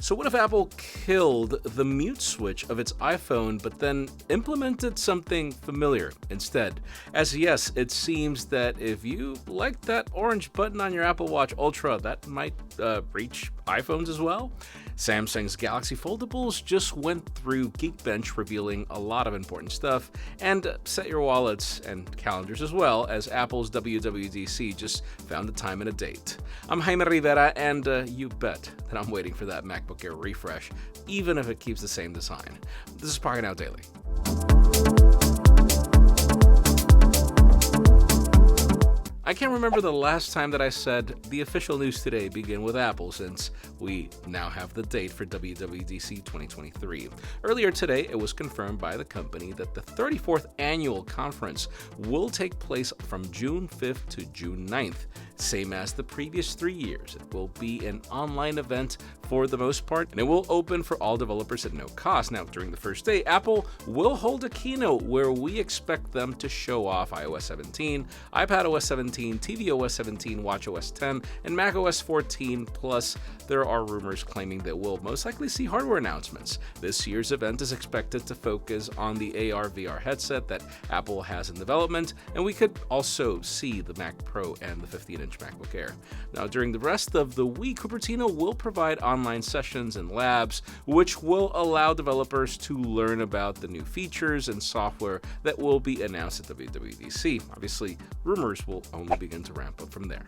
So what if Apple killed the mute switch of its iPhone but then implemented something familiar instead? As yes, it seems that if you like that orange button on your Apple Watch Ultra, that might reach iPhones as well. Samsung's Galaxy Foldables just went through Geekbench, revealing a lot of important stuff, and set your wallets and calendars as well, as Apple's WWDC just found a time and a date. I'm Jaime Rivera, and you bet that I'm waiting for that MacBook Air refresh, even if it keeps the same design. This is Pocketnow Daily. I can't remember the last time that I said the official news today begin with Apple, since we now have the date for WWDC 2023. Earlier today, it was confirmed by the company that the 34th annual conference will take place from June 5th to June 9th. Same as the previous 3 years, it will be an online event for the most part, and it will open for all developers at no cost. Now, during the first day, Apple will hold a keynote where we expect them to show off iOS 17, iPadOS 17, tvOS 17, watchOS 10, and macOS 14, plus there are rumors claiming that we'll most likely see hardware announcements. This year's event is expected to focus on the AR/VR headset that Apple has in development, and we could also see the Mac Pro and the 15-inch MacBook Air. Now, during the rest of the week, Cupertino will provide online sessions and labs, which will allow developers to learn about the new features and software that will be announced at WWDC. Obviously, rumors will only begin to ramp up from there.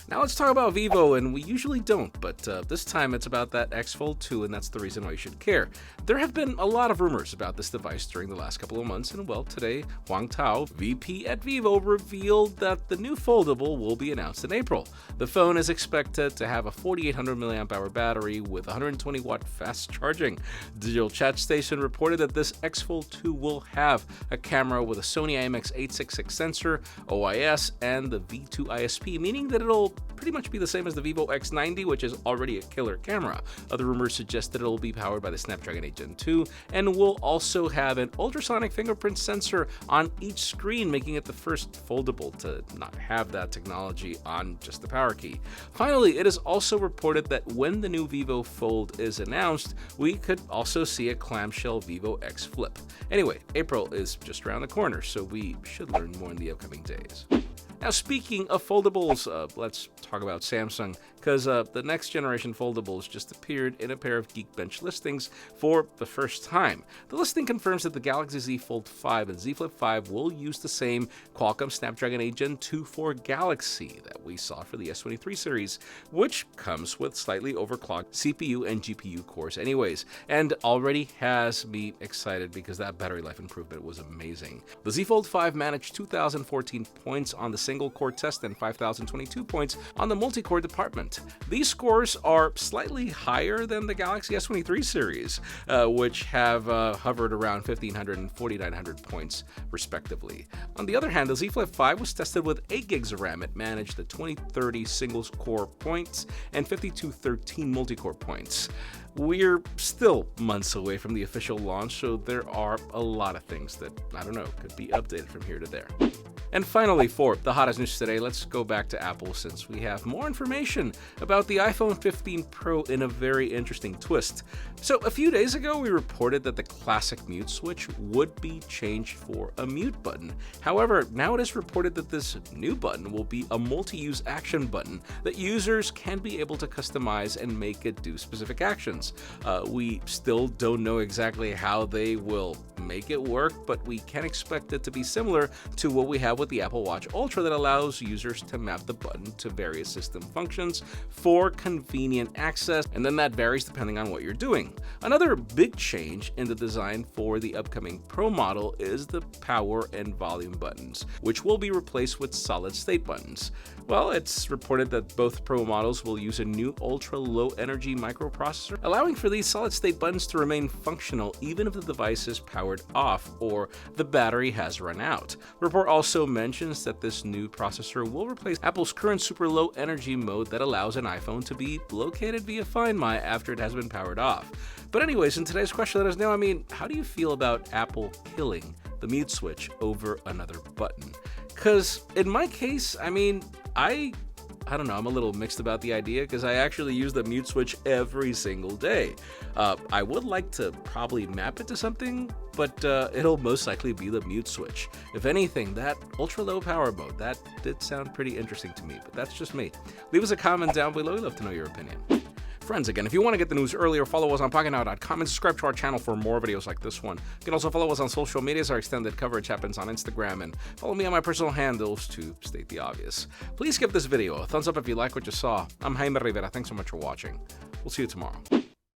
Now let's talk about Vivo, and we usually don't, but this time it's about that X Fold 2, and that's the reason why you should care. There have been a lot of rumors about this device during the last couple of months, and well, today, Huang Tao, VP at Vivo, revealed that the new foldable will be announced in April. The phone is expected to have a 4800 mAh battery with 120 watt fast charging. Digital Chat Station reported that this X Fold 2 will have a camera with a Sony IMX866 sensor, OIS, and the V2 ISP, meaning that it'll pretty much be the same as the Vivo X90, which is already a killer camera. Other rumors suggest that it'll be powered by the Snapdragon 8 Gen 2 and will also have an ultrasonic fingerprint sensor on each screen, making it the first foldable to not have that technology on just the power key. Finally, it is also reported that when the new Vivo Fold is announced, we could also see a clamshell Vivo X Flip. Anyway, April is just around the corner, so we should learn more in the upcoming days. Now, speaking of foldables, let's talk about Samsung, because the next generation foldables just appeared in a pair of Geekbench listings for the first time. The listing confirms that the Galaxy Z Fold 5 and Z Flip 5 will use the same Qualcomm Snapdragon 8 Gen 2 for Galaxy that we saw for the S23 series, which comes with slightly overclocked CPU and GPU cores anyways, and already has me excited because that battery life improvement was amazing. The Z Fold 5 managed 2,014 points on the single core test and 5,022 points on the multi-core department. These scores are slightly higher than the Galaxy S23 series, which have hovered around 1,500 and 4,900 points respectively. On the other hand, the Z Flip 5 was tested with 8 gigs of RAM. It managed the 2030 single core points and 5213 multi-core points. We're still months away from the official launch, so there are a lot of things that, I don't know, could be updated from here to there. And finally, for the hottest news today, let's go back to Apple, since we have more information about the iPhone 15 Pro in a very interesting twist. So a few days ago, we reported that the classic mute switch would be changed for a mute button. However, now it is reported that this new button will be a multi-use action button that users can be able to customize and make it do specific actions. We still don't know exactly how they will make it work, but we can expect it to be similar to what we have with the Apple Watch Ultra, that allows users to map the button to various system functions for convenient access, and then that varies depending on what you're doing. Another big change in the design for the upcoming Pro model is the power and volume buttons, which will be replaced with solid-state buttons. Well, it's reported that both Pro models will use a new ultra-low energy microprocessor, allowing for these solid-state buttons to remain functional even if the device is powered off or the battery has run out. The report also mentions that this new processor will replace Apple's current super low energy mode that allows an iPhone to be located via Find My after it has been powered off. But anyways, in today's question, let us know, how do you feel about Apple killing the mute switch over another button? Because in my case, I I don't know, I'm a little mixed about the idea because I actually use the mute switch every single day. I would like to probably map it to something, but it'll most likely be the mute switch. If anything, that ultra low power mode, that did sound pretty interesting to me, but that's just me. Leave us a comment down below, we'd love to know your opinion. Friends, again, if you want to get the news earlier, follow us on PocketNow.com and subscribe to our channel for more videos like this one. You can also follow us on social media, as our extended coverage happens on Instagram, and follow me on my personal handles to state the obvious. Please give this video a thumbs up if you like what you saw. I'm Jaime Rivera. Thanks so much for watching. We'll see you tomorrow.